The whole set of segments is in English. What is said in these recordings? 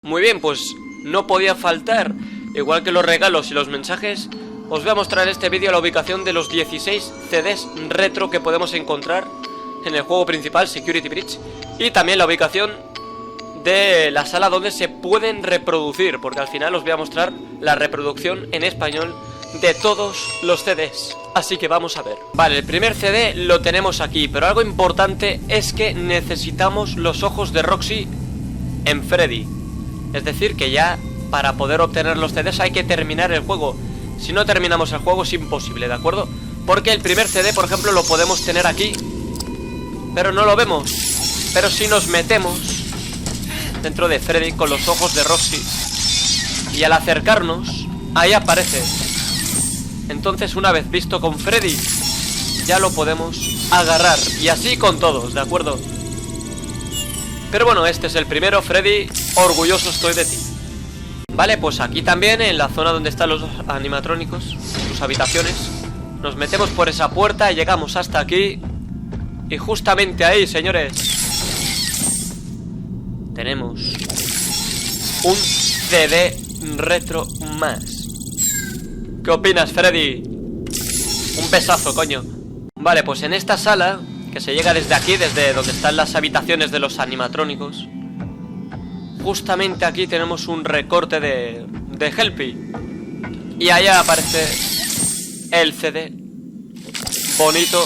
Muy bien, pues no podía faltar, igual que los regalos y los mensajes, os voy a mostrar en este vídeo la ubicación de los 16 CDs retro que podemos encontrar en el juego principal, Security Breach, y también la ubicación de la sala donde se pueden reproducir, porque al final os voy a mostrar la reproducción en español de todos los CDs. Así que vamos a ver. Vale, el primer CD lo tenemos aquí, pero algo importante es que necesitamos los ojos de Roxy en Freddy. Es decir, que ya para poder obtener los CDs hay que terminar el juego. Si no terminamos el juego es imposible, ¿de acuerdo? Porque el primer CD, por ejemplo, lo podemos tener aquí, pero no lo vemos. Pero si nos metemos dentro de Freddy con los ojos de Roxy y al acercarnos, ahí aparece. Entonces, una vez visto con Freddy, ya lo podemos agarrar. Y así con todos, ¿de acuerdo? Pero bueno, este es el primero, Freddy, orgulloso estoy de ti. Vale, pues aquí también, en la zona donde están los animatrónicos, sus habitaciones, nos metemos por esa puerta y llegamos hasta aquí. Y justamente ahí, señores, tenemos un CD retro más. ¿Qué opinas, Freddy? Un besazo, coño. Vale, pues en esta sala, que se llega desde aquí, desde donde están las habitaciones de los animatrónicos, justamente aquí tenemos un recorte de Helpy. Y allá aparece el CD, bonito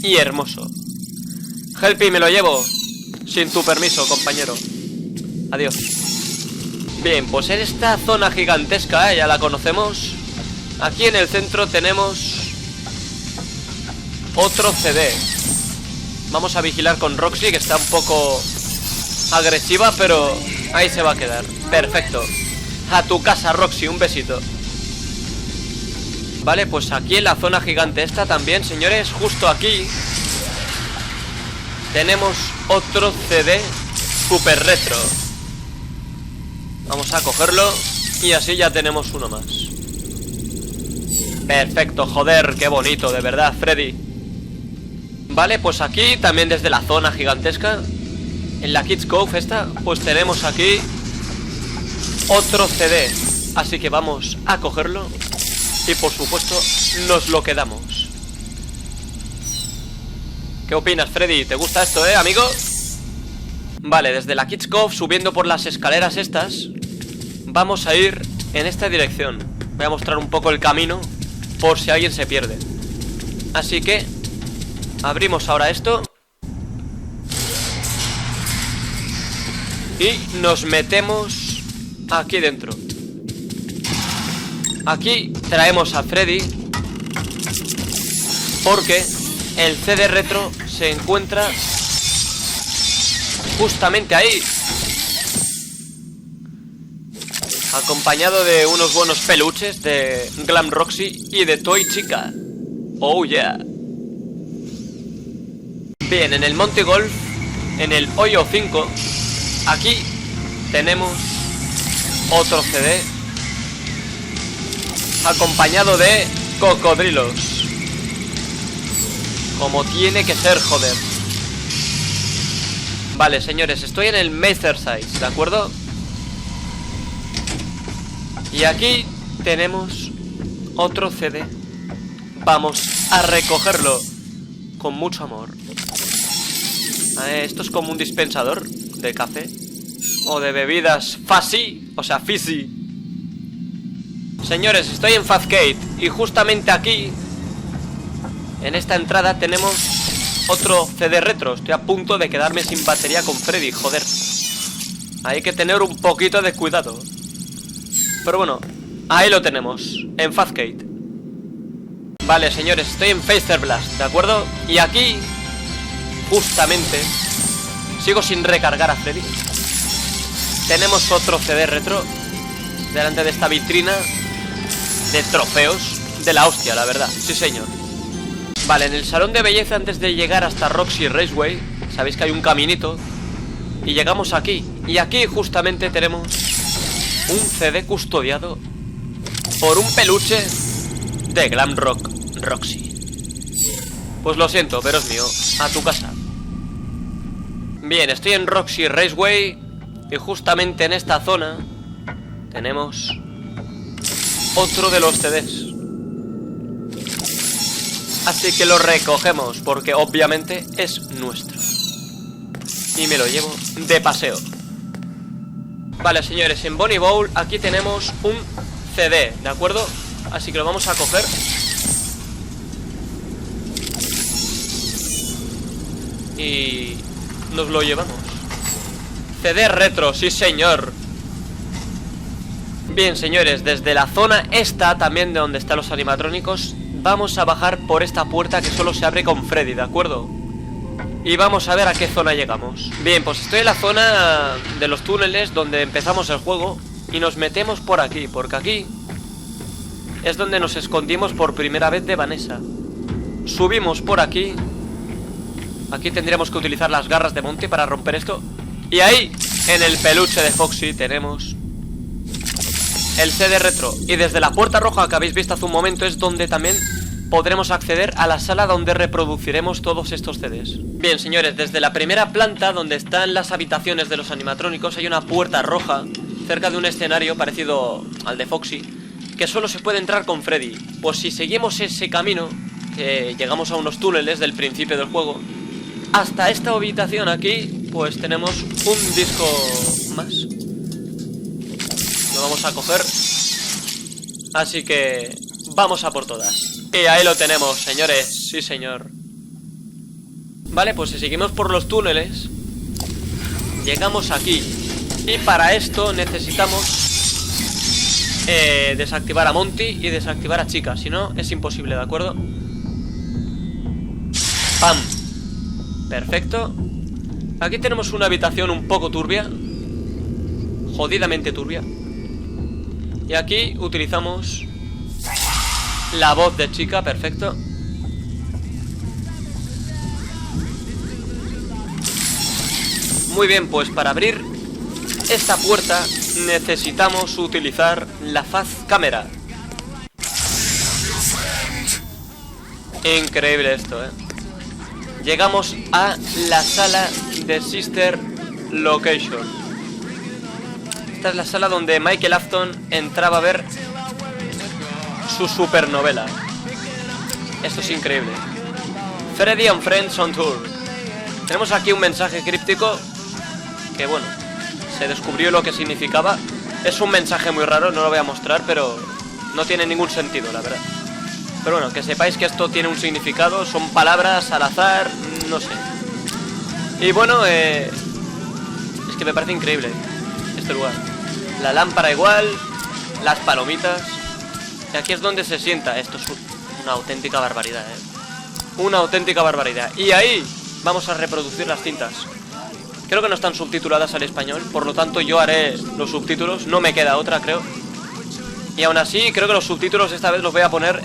y hermoso. Helpy, me lo llevo sin tu permiso, compañero. Adiós. Bien, pues en esta zona gigantesca, ya la conocemos. Aquí en el centro tenemos otro CD. Vamos a vigilar con Roxy, que está un poco agresiva, pero ahí se va a quedar. Perfecto. A tu casa, Roxy, un besito. Vale, pues aquí en la zona gigante esta también, señores, justo aquí tenemos otro CD super retro. Vamos a cogerlo y así ya tenemos uno más. Perfecto, joder, qué bonito, de verdad, Freddy. Vale, pues aquí también desde la zona gigantesca, en la Kids Cove esta, pues tenemos aquí otro CD. Así que vamos a cogerlo y por supuesto nos lo quedamos. ¿Qué opinas, Freddy? ¿Te gusta esto, amigo? Vale, desde la Kids Cove, subiendo por las escaleras estas, vamos a ir en esta dirección. Voy a mostrar un poco el camino por si alguien se pierde. Así que abrimos ahora esto y nos metemos aquí dentro. Aquí traemos a Freddy porque el CD retro se encuentra justamente ahí, acompañado de unos buenos peluches de Glam Roxy y de Toy Chica. Oh yeah. Bien, en el Monte Golf, en el hoyo 5, aquí tenemos otro CD acompañado de cocodrilos, como tiene que ser, joder. Vale, señores, estoy en el Master Size, ¿de acuerdo? Y aquí tenemos otro CD. Vamos a recogerlo con mucho amor. Esto es como un dispensador de café o de bebidas fizzy, o sea, fizzy. Señores, estoy en Fazgate y justamente aquí, en esta entrada, tenemos otro CD retro. Estoy a punto de quedarme sin batería con Freddy, joder. Hay que tener un poquito de cuidado. Pero bueno, ahí lo tenemos, en Fazgate. Vale, señores, estoy en Phaser Blast, ¿de acuerdo? Y aquí, justamente, sigo sin recargar a Freddy. Tenemos otro CD retro delante de esta vitrina de trofeos de la hostia, la verdad. Sí, señor. Vale, en el salón de belleza, antes de llegar hasta Roxy Raceway, sabéis que hay un caminito y llegamos aquí. Y aquí justamente tenemos un CD custodiado por un peluche de Glam Roxy. Pues lo siento, pero es mío. A tu casa. Bien, estoy en Roxy Raceway Y justamente en esta zona tenemos otro de los CDs. Así que lo recogemos porque obviamente es nuestro. Y me lo llevo de paseo. Vale, señores, en Bonnie Bowl aquí tenemos un CD, ¿de acuerdo? Así que lo vamos a coger. Y nos lo llevamos. CD retro, sí señor. Bien, señores, desde la zona esta, también de donde están los animatrónicos, vamos a bajar por esta puerta que solo se abre con Freddy, ¿de acuerdo? Y vamos a ver a qué zona llegamos. Bien, pues estoy en la zona de los túneles donde empezamos el juego. Y nos metemos por aquí, porque aquí es donde nos escondimos por primera vez de Vanessa. Subimos por aquí. Aquí tendríamos que utilizar las garras de Monty para romper esto. Y ahí, en el peluche de Foxy, tenemos el CD retro. Y desde la puerta roja que habéis visto hace un momento es donde también podremos acceder a la sala donde reproduciremos todos estos CDs. Bien, señores, desde la primera planta donde están las habitaciones de los animatrónicos hay una puerta roja cerca de un escenario parecido al de Foxy, que solo se puede entrar con Freddy. Pues si seguimos ese camino, que llegamos a unos túneles del principio del juego, hasta esta habitación aquí, pues tenemos un disco más. Lo vamos a coger. Así que vamos a por todas. Y ahí lo tenemos, señores. Sí, señor. Vale, pues si seguimos por los túneles, llegamos aquí. Y para esto necesitamos desactivar a Monty y desactivar a Chica. Si no, es imposible, ¿de acuerdo? ¡Pam! Perfecto. Aquí tenemos una habitación un poco turbia. Jodidamente turbia. Y aquí utilizamos la voz de Chica, perfecto. Muy bien, pues para abrir esta puerta necesitamos utilizar la Faz Cámara. Increíble esto, Llegamos a la sala de Sister Location. Esta es la sala donde Michael Afton entraba a ver su supernovela. Esto es increíble. Freddy and Friends on Tour. Tenemos aquí un mensaje críptico que, bueno, se descubrió lo que significaba. Es un mensaje muy raro, no lo voy a mostrar, pero no tiene ningún sentido, la verdad. Pero bueno, que sepáis que esto tiene un significado. Son palabras al azar, no sé. Y bueno, es que me parece increíble este lugar. La lámpara igual, las palomitas. Y aquí es donde se sienta. Esto es una auténtica barbaridad, Una auténtica barbaridad. Y ahí vamos a reproducir las cintas. Creo que no están subtituladas al español, por lo tanto yo haré los subtítulos. No me queda otra, creo. Y aún así, creo que los subtítulos esta vez los voy a poner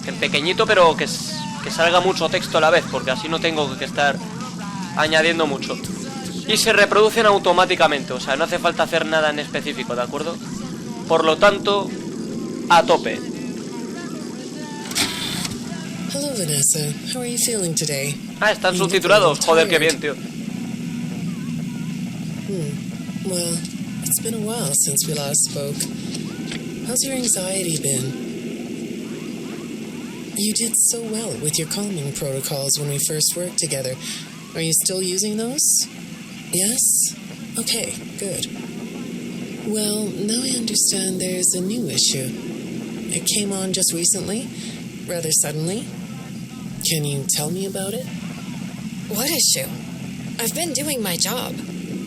en pequeñito, pero que salga mucho texto a la vez, porque así no tengo que estar añadiendo mucho. Y se reproducen automáticamente, o sea, no hace falta hacer nada en específico, ¿de acuerdo? Por lo tanto, a tope. Hello, Vanessa. How are you feeling today? Ah, están subtitulados. Joder, qué bien, tío. Well, it's been a while since we last spoke. How's your anxiety been? You did so well with your calming protocols when we first worked together. Are you still using those? Yes? Okay, good. Well, now I understand there's a new issue. It came on just recently, rather suddenly. Can you tell me about it? What issue? I've been doing my job.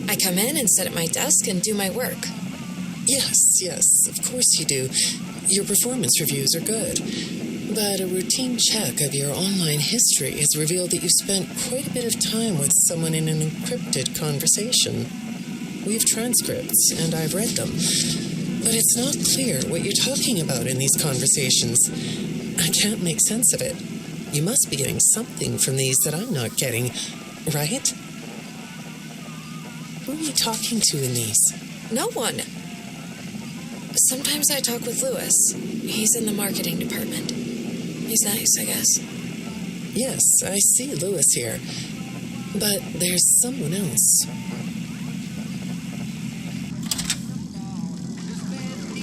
I come in and sit at my desk and do my work. Yes, of course you do. Your performance reviews are good. But a routine check of your online history has revealed that you spent quite a bit of time with someone in an encrypted conversation. We have transcripts, and I've read them. But it's not clear what you're talking about in these conversations. I can't make sense of it. You must be getting something from these that I'm not getting, right? Who are you talking to in these? No one. Sometimes I talk with Lewis. He's in the marketing department. He's nice, I guess. Yes, I see Lewis here. But there's someone else.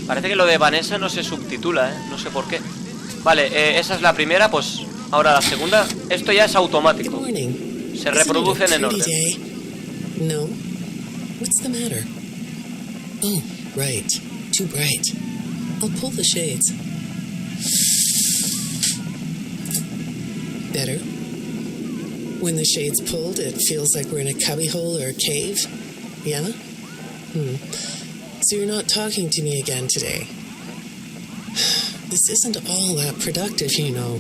Parece que lo de Vanessa no se subtitula, no sé por qué. Vale, esa es la primera, pues ahora la segunda. Esto ya es automático. Se reproducen en orden. No? What's the matter? Oh, right. Too bright. I'll pull the shades. Better? When the shade's pulled, it feels like we're in a cubbyhole or a cave? Yeah? So you're not talking to me again today. This isn't all that productive, you know.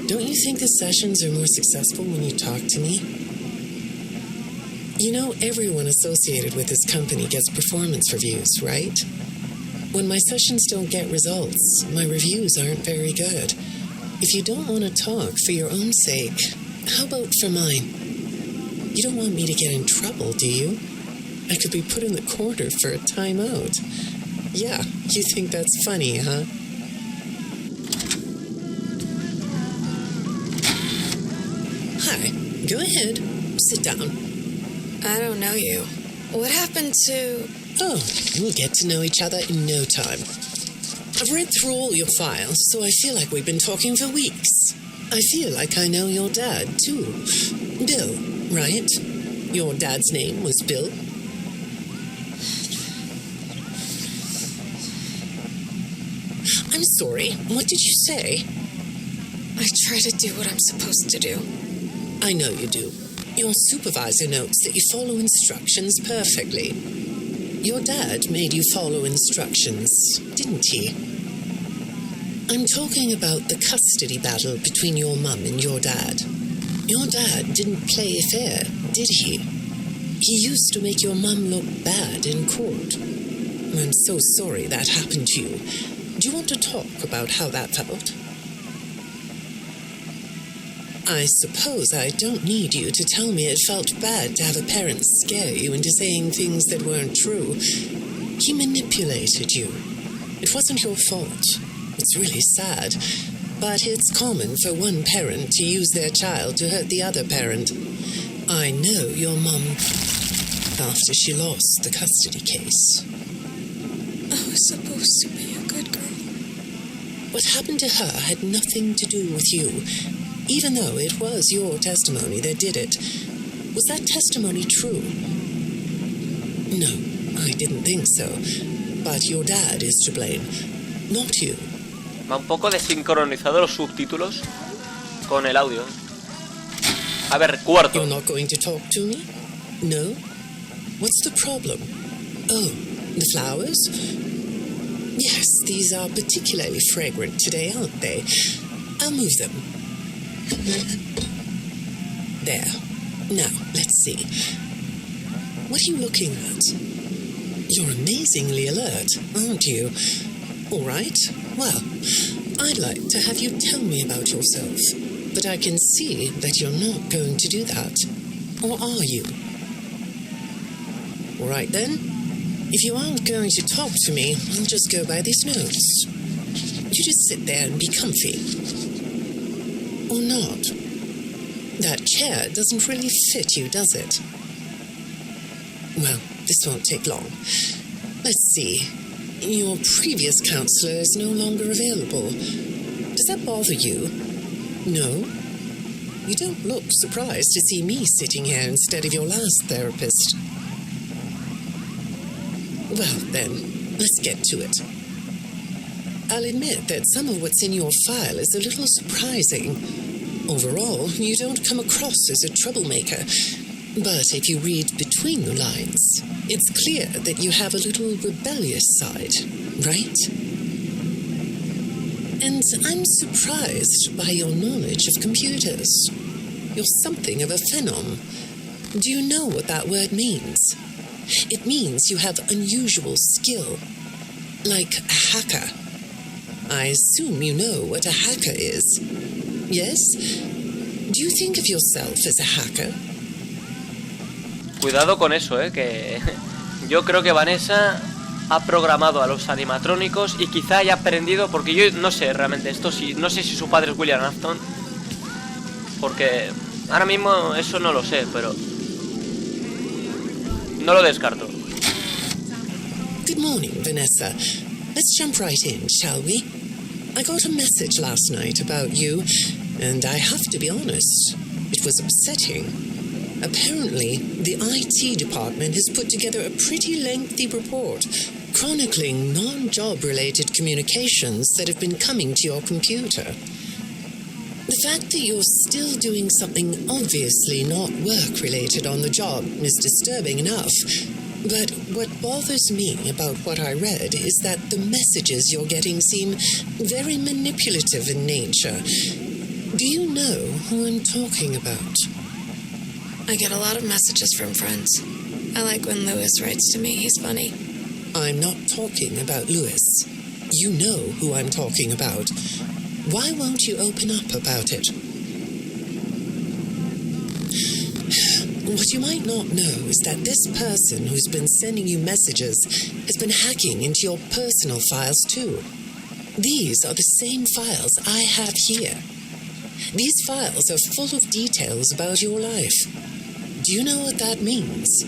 Don't you think the sessions are more successful when you talk to me? You know, everyone associated with this company gets performance reviews, right? When my sessions don't get results, my reviews aren't very good. If you don't want to talk for your own sake, how about for mine? You don't want me to get in trouble, do you? I could be put in the corner for a timeout. Yeah, you think that's funny, huh? Hi, go ahead. Sit down. I don't know you. What happened to... Oh, we'll get to know each other in no time. I've read through all your files, so I feel like we've been talking for weeks. I feel like I know your dad, too. Bill, right? Your dad's name was Bill? I'm sorry, what did you say? I try to do what I'm supposed to do. I know you do. Your supervisor notes that you follow instructions perfectly. Your dad made you follow instructions, didn't he? I'm talking about the custody battle between your mum and your dad. Your dad didn't play fair, did he? He used to make your mum look bad in court. I'm so sorry that happened to you. Do you want to talk about how that felt? I suppose I don't need you to tell me it felt bad to have a parent scare you into saying things that weren't true. He manipulated you. It wasn't your fault. It's really sad. But it's common for one parent to use their child to hurt the other parent. I know your mum after she lost the custody case. I was supposed to be a good girl. What happened to her had nothing to do with you. Even though it was your testimony that did it. Was that testimony true? No, I didn't think so. But your dad is to blame, not you. Va un poco desincronizado los subtítulos con el audio. A ver, cuarto. You're not going to talk to me? No? What's the problem? Oh, the flowers? Yes, these are particularly fragrant today, aren't they? I'll move them. There. Now, let's see. What are you looking at? You're amazingly alert, aren't you? All right. Well, I'd like to have you tell me about yourself. But I can see that you're not going to do that. Or are you? All right, then. If you aren't going to talk to me, I'll just go by these notes. You just sit there and be comfy. Or not. That chair doesn't really fit you, does it? Well, this won't take long. Let's see. Your previous counselor is no longer available. Does that bother you? No? You don't look surprised to see me sitting here instead of your last therapist. Well, then, let's get to it. I'll admit that some of what's in your file is a little surprising. Overall, you don't come across as a troublemaker. But if you read between the lines, it's clear that you have a little rebellious side, right? And I'm surprised by your knowledge of computers. You're something of a phenom. Do you know what that word means? It means you have unusual skill, like a hacker. I assume you know what a hacker is. Yes? Do you think of yourself as a hacker? Cuidado con eso, que yo creo que Vanessa ha programado a los animatrónicos y quizá haya aprendido, porque yo no sé realmente esto, no sé si su padre es William Afton, porque ahora mismo eso no lo sé, pero no lo descarto. Good morning, Vanessa. let's jump right in, shall we? I got a message last night about you, and I have to be honest, it was upsetting. Apparently, the IT department has put together a pretty lengthy report chronicling non-job-related communications that have been coming to your computer. The fact that you're still doing something obviously not work-related on the job is disturbing enough. But what bothers me about what I read is that the messages you're getting seem very manipulative in nature. Do you know who I'm talking about? I get a lot of messages from friends. I like when Lewis writes to me. He's funny. I'm not talking about Lewis. You know who I'm talking about. Why won't you open up about it? What you might not know is that this person who's been sending you messages has been hacking into your personal files too. These are the same files I have here. These files are full of details about your life. Do you know what that means?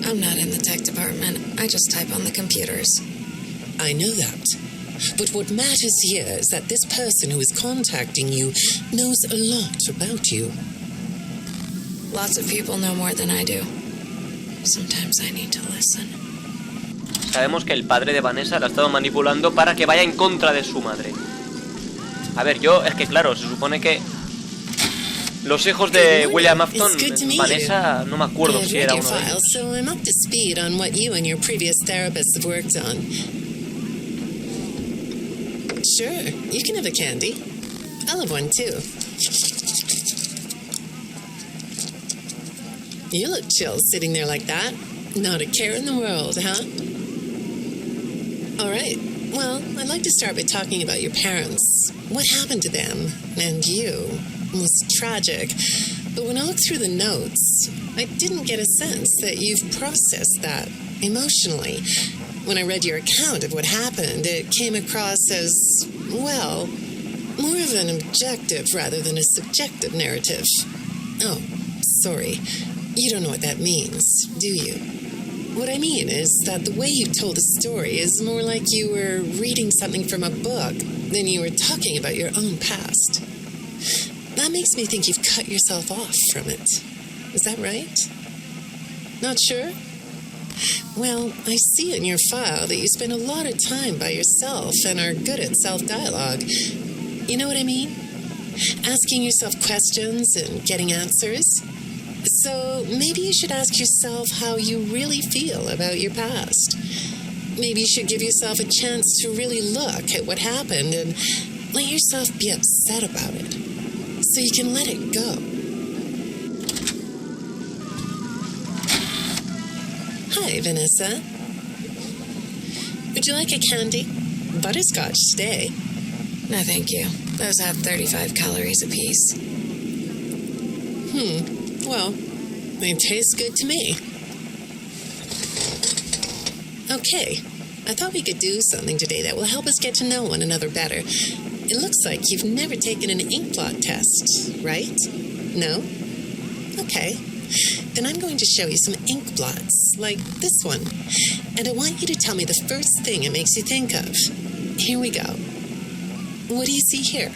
I'm not in the tech department. I just type on the computers. I know that. But what matters here is that this person who is contacting you knows a lot about you. Lots of people know more than I do. Sometimes I need to listen. Sabemos que el padre de Vanessa la ha estado manipulando para que vaya en contra de su madre. A ver, es que claro, se supone que los hijos de William Afton, Vanessa, no me acuerdo si era uno de ellos. So I'm up to speed on what you and your previous therapists have worked on. Sure, you can have a candy. I'll have one too. You look chill sitting there like that. Not a care in the world, huh? All right. Well, I'd like to start by talking about your parents. What happened to them and you was tragic. But when I looked through the notes, I didn't get a sense that you've processed that emotionally. When I read your account of what happened, it came across as, well, more of an objective rather than a subjective narrative. Oh, sorry. You don't know what that means, do you? What I mean is that the way you told the story is more like you were reading something from a book than you were talking about your own past. That makes me think you've cut yourself off from it. Is that right? Not sure? Well, I see in your file that you spend a lot of time by yourself and are good at self-dialogue. You know what I mean? Asking yourself questions and getting answers. So maybe you should ask yourself how you really feel about your past. Maybe you should give yourself a chance to really look at what happened and let yourself be upset about it so you can let it go. Hi, Vanessa. Would you like a candy? Butterscotch today. No, thank you. Those have 35 calories apiece. Well, they taste good to me. Okay, I thought we could do something today that will help us get to know one another better. It looks like you've never taken an ink blot test, right? No? Okay. Then I'm going to show you some ink blots, like this one. And I want you to tell me the first thing it makes you think of. Here we go. What do you see here?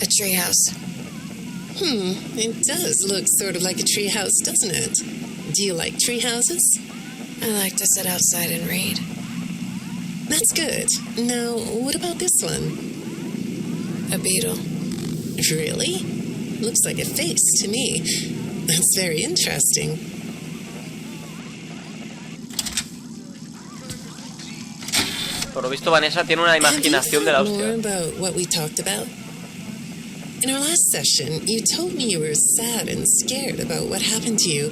A treehouse. It does look sort of like a tree house, doesn't it? Do you like tree houses? I like to sit outside and read. That's good. Now, what about this one? A beetle. Really? Looks like a face to me. That's very interesting. Por lo visto, Vanessa tiene una imaginación de la hostia. More about what we talked about? In our last session, you told me you were sad and scared about what happened to you.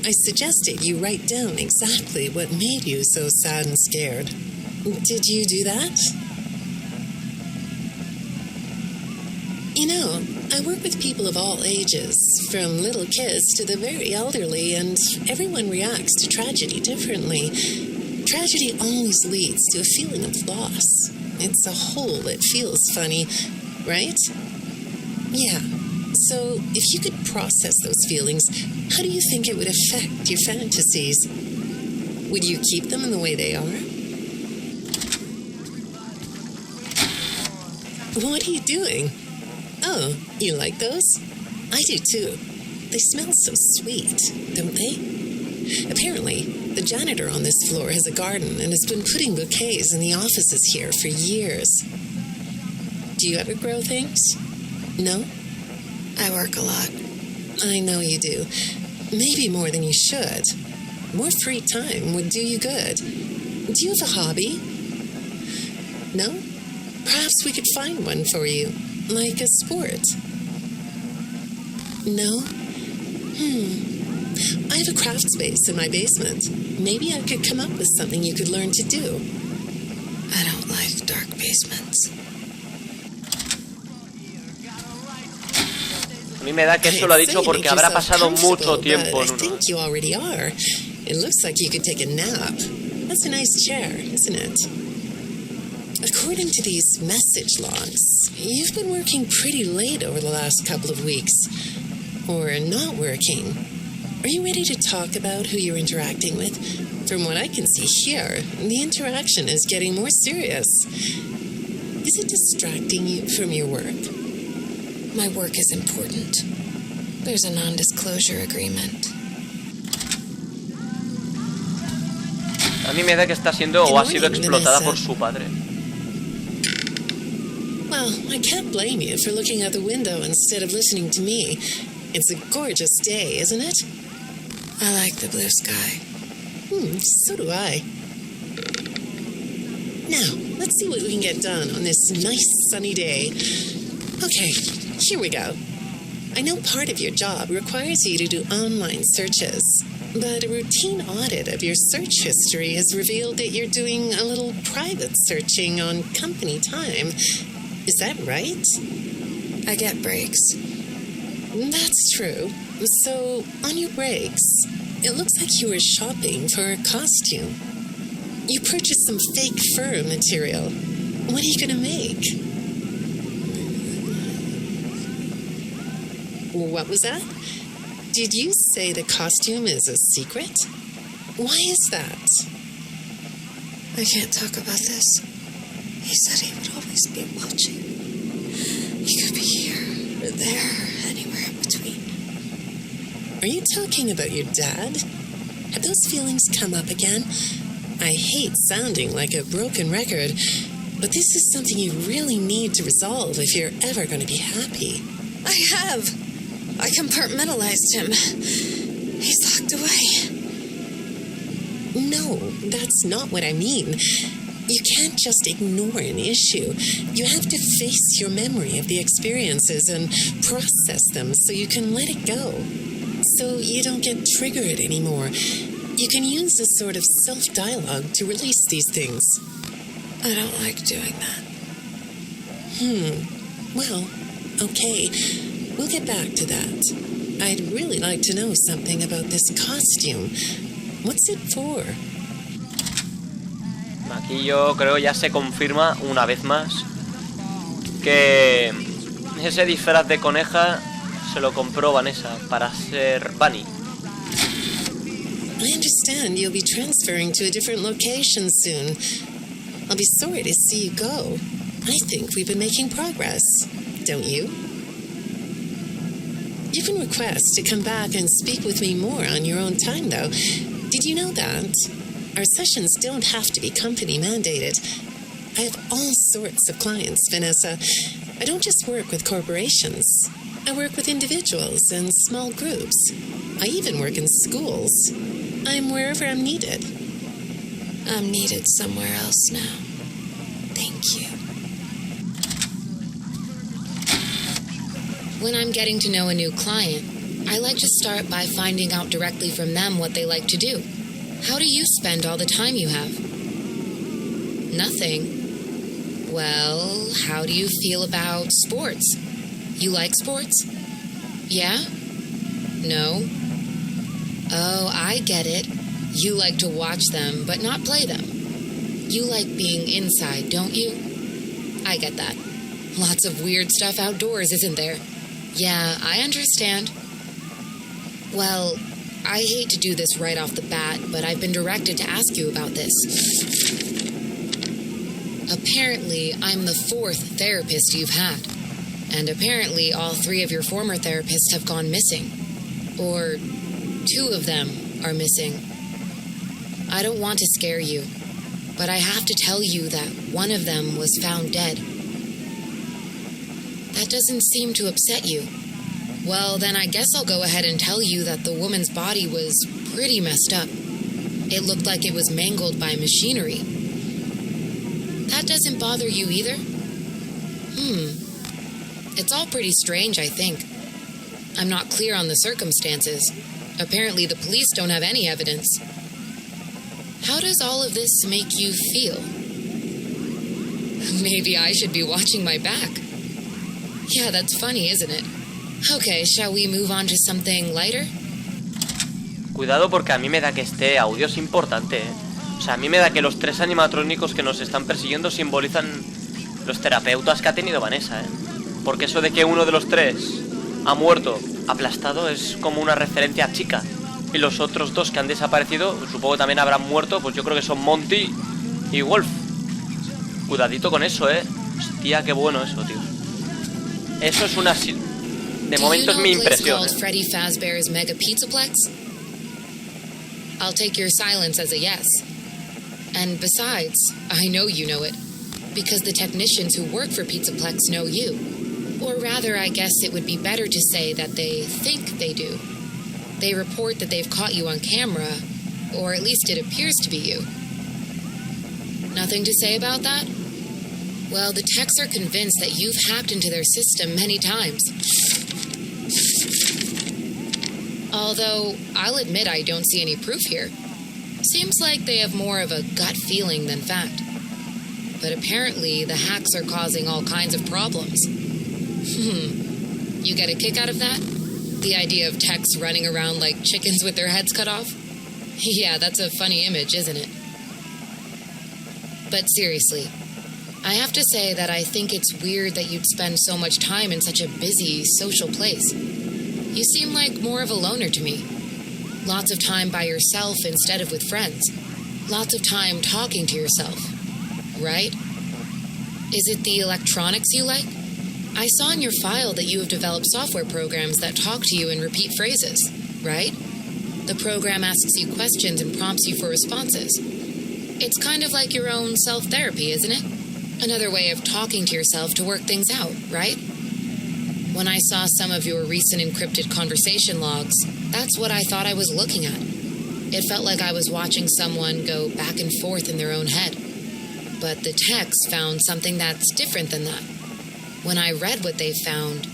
I suggested you write down exactly what made you so sad and scared. Did you do that? You know, I work with people of all ages, from little kids to the very elderly, and everyone reacts to tragedy differently. Tragedy always leads to a feeling of loss. It's a hole that feels funny, right? Yeah. So, if you could process those feelings, how do you think it would affect your fantasies? Would you keep them in the way they are? What are you doing? Oh, you like those? I do too. They smell so sweet, don't they? Apparently, the janitor on this floor has a garden and has been putting bouquets in the offices here for years. Do you ever grow things? No? I work a lot. I know you do. Maybe more than you should. More free time would do you good. Do you have a hobby? No? Perhaps we could find one for you, like a sport. No? I have a craft space in my basement. Maybe I could come up with something you could learn to do. I don't like dark basements. A mí me da que eso lo ha dicho porque habrá pasado mucho tiempo en I uno. think you already are. It looks like you could take a nap. That's a nice chair, isn't it? According to these message logs, you've been working pretty late over the last couple of weeks. Or not working. Are you ready to talk about who you're interacting with? From what I can see here, the interaction is getting more serious. Is it distracting you from your work? My work is important. There's a non-disclosure agreement. A mí me da que está siendo o ha sido explotada por su padre. Well, I can't blame you for looking out the window instead of listening to me. It's a gorgeous day, isn't it? I like the blue sky. So do I. Now, let's see what we can get done on this nice sunny day. Okay, here we go. I know part of your job requires you to do online searches, but a routine audit of your search history has revealed that you're doing a little private searching on company time. Is that right? I get breaks. That's true. So, on your breaks, it looks like you were shopping for a costume. You purchased some fake fur material. What are you going to make? What was that? Did you say the costume is a secret? Why is that? I can't talk about this. He said he would always be watching. He could be here or there, anywhere in between. Are you talking about your dad? Have those feelings come up again? I hate sounding like a broken record, but this is something you really need to resolve if you're ever going to be happy. I have. I compartmentalized him. He's locked away. No, that's not what I mean. You can't just ignore an issue. You have to face your memory of the experiences and process them so you can let it go. So you don't get triggered anymore. You can use this sort of self-dialogue to release these things. I don't like doing that. Well, okay. We'll get back to that. I'd really like to know something about this costume. What's it for? Aquí yo creo ya se confirma una vez más que ese disfraz de coneja se lo compró Vanessa para ser Bunny. I understand you'll be transferring to a different location soon. I'll be sorry to see you go. I think we've been making progress, don't you? You can request to come back and speak with me more on your own time, though. Did you know that? Our sessions don't have to be company mandated. I have all sorts of clients, Vanessa. I don't just work with corporations. I work with individuals and small groups. I even work in schools. I'm wherever I'm needed. I'm needed somewhere else now. Thank you. When I'm getting to know a new client, I like to start by finding out directly from them what they like to do. How do you spend all the time you have? Nothing. Well, how do you feel about sports? You like sports? Yeah? No? Oh, I get it. You like to watch them, but not play them. You like being inside, don't you? I get that. Lots of weird stuff outdoors, isn't there? Yeah, I understand. Well, I hate to do this right off the bat, but I've been directed to ask you about this. Apparently, I'm the 4th therapist you've had. And apparently, all 3 of your former therapists have gone missing. Or 2 of them are missing. I don't want to scare you, but I have to tell you that one of them was found dead. That doesn't seem to upset you. Well, then I guess I'll go ahead and tell you that the woman's body was pretty messed up. It looked like it was mangled by machinery. That doesn't bother you either? It's all pretty strange, I think. I'm not clear on the circumstances. Apparently the police don't have any evidence. How does all of this make you feel? Maybe I should be watching my back. Yeah, that's funny, isn't it? Okay, shall we move on to something lighter? Cuidado porque a mí me da que este audio es importante, ¿eh? O sea, a mí me da que los 3 animatrónicos que nos están persiguiendo simbolizan los terapeutas que ha tenido Vanessa, ¿eh? Porque eso de que uno de los 3 ha muerto aplastado es como una referencia a Chica. Y los otros 2 que han desaparecido, supongo que también habrán muerto, pues yo creo que son Monty y Wolf. Cuidadito con eso, Hostia, qué bueno eso, tío. Eso es una... De momento es mi impresión, Freddy Fazbear's Mega Pizzaplex? I'll take your silence as a yes. And besides, I know you know it, because the technicians who work for Pizzaplex know you. Or rather, I guess it would be better to say that they think they do. They report that they've caught you on camera, or at least it appears to be you. Nothing to say about that? Well, the techs are convinced that you've hacked into their system many times. Although, I'll admit I don't see any proof here. Seems like they have more of a gut feeling than fact. But apparently, the hacks are causing all kinds of problems. You get a kick out of that? The idea of techs running around like chickens with their heads cut off? Yeah, that's a funny image, isn't it? But seriously, I have to say that I think it's weird that you'd spend so much time in such a busy, social place. You seem like more of a loner to me. Lots of time by yourself instead of with friends. Lots of time talking to yourself. Right? Is it the electronics you like? I saw in your file that you have developed software programs that talk to you in repeat phrases, right? The program asks you questions and prompts you for responses. It's kind of like your own self-therapy, isn't it? Another way of talking to yourself to work things out, right? When I saw some of your recent encrypted conversation logs, that's what I thought I was looking at. It felt like I was watching someone go back and forth in their own head. But the techs found something that's different than that. When I read what they found,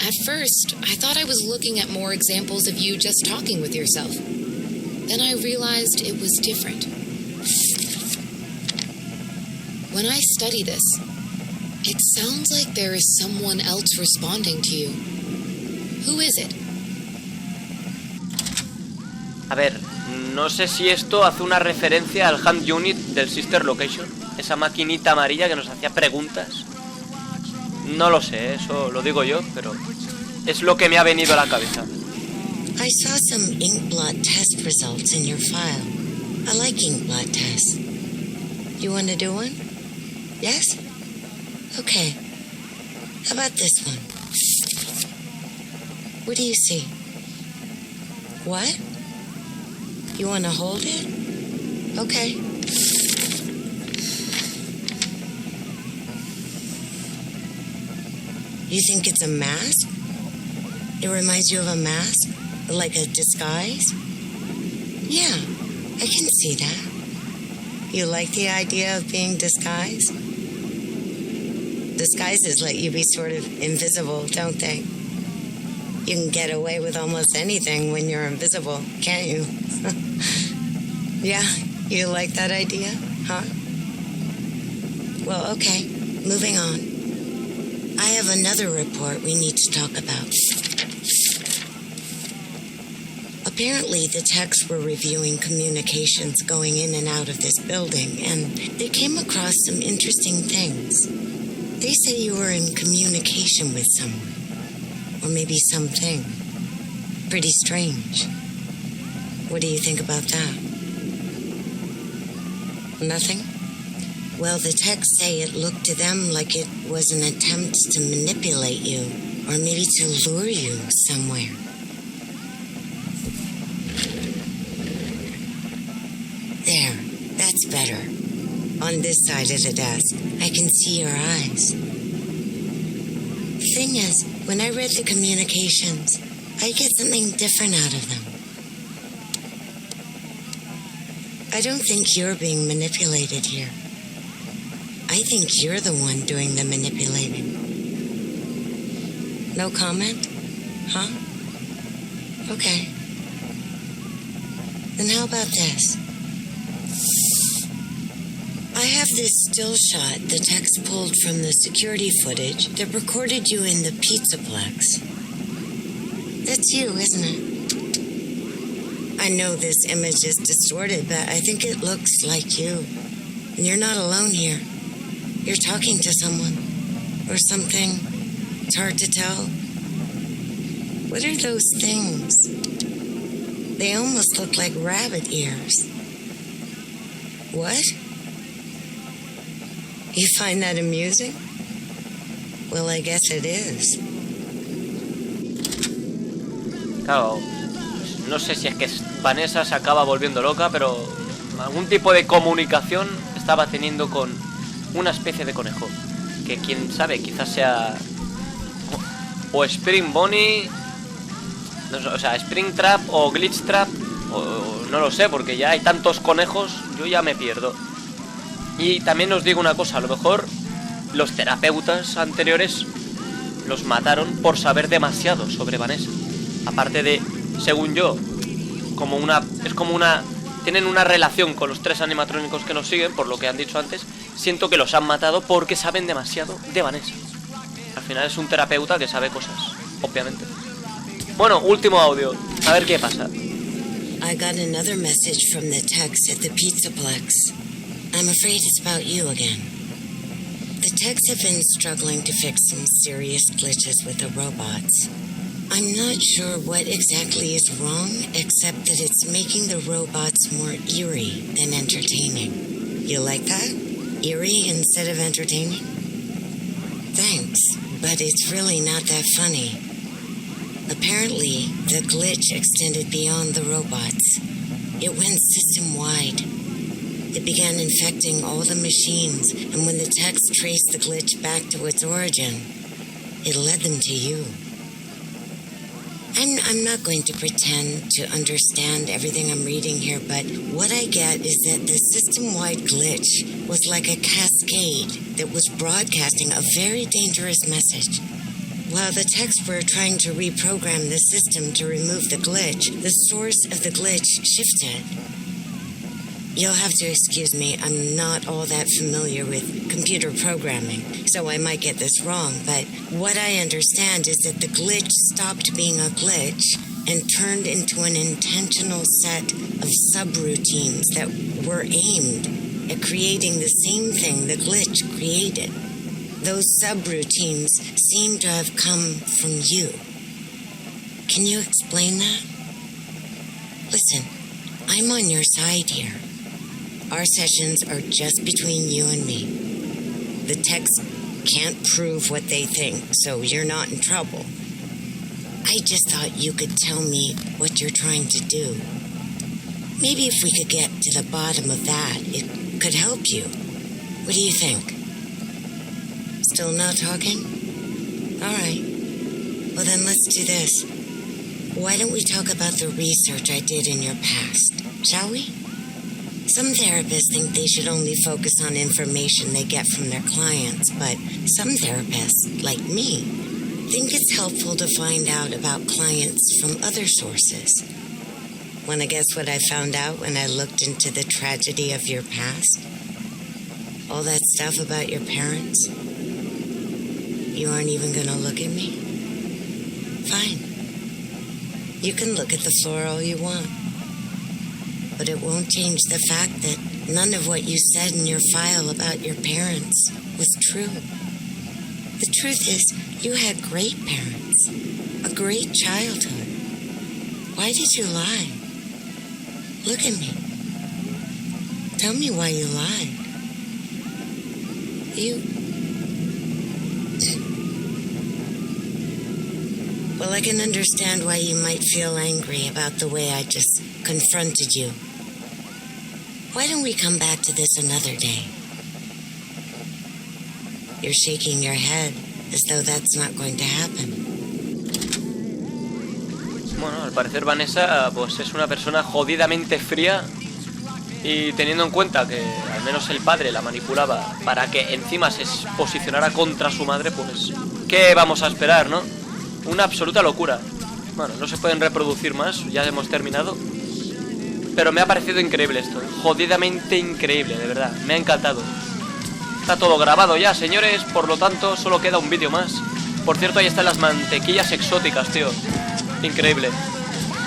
at first, I thought I was looking at more examples of you just talking with yourself. Then I realized it was different. When I study this, it sounds like there is someone else responding to you. Who is it? A ver, no sé si esto hace una referencia al Hand Unit del Sister Location, esa maquinita amarilla que nos hacía preguntas. No lo sé, eso lo digo yo, pero es lo que me ha venido a la cabeza. I saw some ink blot test results in your file. I like ink blot tests. You want to do one? Yes? Okay. How about this one? What do you see? What? You want to hold it? Okay. You think it's a mask? It reminds you of a mask? Like a disguise? Yeah, I can see that. You like the idea of being disguised? Disguises let you be sort of invisible, don't they? You can get away with almost anything when you're invisible, can't you? Yeah, you like that idea, huh? Well, okay, moving on. I have another report we need to talk about. Apparently, the techs were reviewing communications going in and out of this building, and they came across some interesting things. They say you were in communication with someone, or maybe something. Pretty strange. What do you think about that? Nothing? Well, the texts say it looked to them like it was an attempt to manipulate you, or maybe to lure you somewhere. There, that's better. On this side of the desk, I can see your eyes. The thing is, when I read the communications, I get something different out of them. I don't think you're being manipulated here. I think you're the one doing the manipulating. No comment? Huh? Okay. Then how about this? I have this still shot the text pulled from the security footage that recorded you in the Pizzaplex. That's you, isn't it? I know this image is distorted, but I think it looks like you. And you're not alone here. You're talking to someone. Or something. It's hard to tell. What are those things? They almost look like rabbit ears. What? You find that amusing? Well, I guess it is. Claro, no sé si es que Vanessa se acaba volviendo loca, pero algún tipo de comunicación estaba teniendo con una especie de conejo. Que quién sabe, quizás sea o Spring Bonnie, no, o sea, Spring Trap o Glitch Trap, o no lo sé, porque ya hay tantos conejos, yo ya me pierdo. Y también os digo una cosa, a lo mejor los terapeutas anteriores los mataron por saber demasiado sobre Vanessa. Aparte de, según yo, tienen una relación con los 3 animatrónicos que nos siguen, por lo que han dicho antes. Siento que los han matado porque saben demasiado de Vanessa. Al final es un terapeuta que sabe cosas, obviamente. Bueno, último audio, a ver qué pasa. I got another message from the techs at the Pizzaplex. I'm afraid it's about you again. The techs have been struggling to fix some serious glitches with the robots. I'm not sure what exactly is wrong, except that it's making the robots more eerie than entertaining. You like that? Eerie instead of entertaining? Thanks, but it's really not that funny. Apparently, the glitch extended beyond the robots. It went system-wide. It began infecting all the machines, and when the techs traced the glitch back to its origin, it led them to you. I'm not going to pretend to understand everything I'm reading here, but what I get is that the system-wide glitch was like a cascade that was broadcasting a very dangerous message. While the techs were trying to reprogram the system to remove the glitch, the source of the glitch shifted. You'll have to excuse me, I'm not all that familiar with computer programming, so I might get this wrong, but what I understand is that the glitch stopped being a glitch and turned into an intentional set of subroutines that were aimed at creating the same thing the glitch created. Those subroutines seem to have come from you. Can you explain that? Listen, I'm on your side here. Our sessions are just between you and me. The techs can't prove what they think, so you're not in trouble. I just thought you could tell me what you're trying to do. Maybe if we could get to the bottom of that, it could help you. What do you think? Still not talking? All right. Well, then let's do this. Why don't we talk about the research I did in your past, shall we? Some therapists think they should only focus on information they get from their clients, but some therapists, like me, think it's helpful to find out about clients from other sources. Want to guess what I found out when I looked into the tragedy of your past? All that stuff about your parents? You aren't even going to look at me? Fine. You can look at the floor all you want. But it won't change the fact that none of what you said in your file about your parents was true. The truth is, you had great parents, a great childhood. Why did you lie? Look at me. Tell me why you lied. You... Well, I can understand why you might feel angry about the way I just confronted you. Why don't we come back to this another day? You're shaking your head as though that's not going to happen. Bueno, al parecer Vanessa pues es una persona jodidamente fría. Y teniendo en cuenta que al menos el padre la manipulaba para que encima se posicionara contra su madre, pues ¿qué vamos a esperar, no? Una absoluta locura. Bueno, no se pueden reproducir más, ya hemos terminado. Pero me ha parecido increíble esto, jodidamente increíble, de verdad, me ha encantado. Está todo grabado ya, señores, por lo tanto solo queda un vídeo más. Por cierto, ahí están las mantequillas exóticas, tío. Increíble.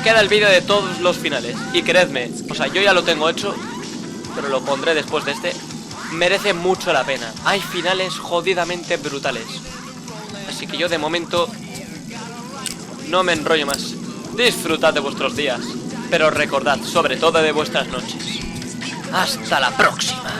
Queda el vídeo de todos los finales. Y creedme, o sea, yo ya lo tengo hecho, pero lo pondré después de este. Merece mucho la pena. Hay finales jodidamente brutales. Así que yo de momento no me enrollo más. Disfrutad de vuestros días, pero recordad sobre todo de vuestras noches. Hasta la próxima.